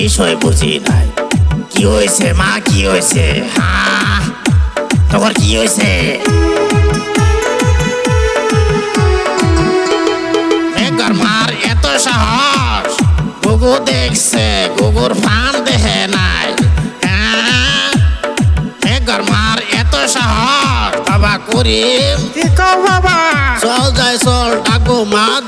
বিষয় বুঝি নাই। কি হয়েছে মা, কি হয়েছে? হ্যাঁ, তোমার কি হয়েছে? একবার মার এত সাহস, গুগু দেখছে, গুগুর ফান দেখে নাই। হ্যাঁ, একবার মার এত সাহস। বাবা করিম, কি কও বাবা? চল যাই চল, ডাকবো মাত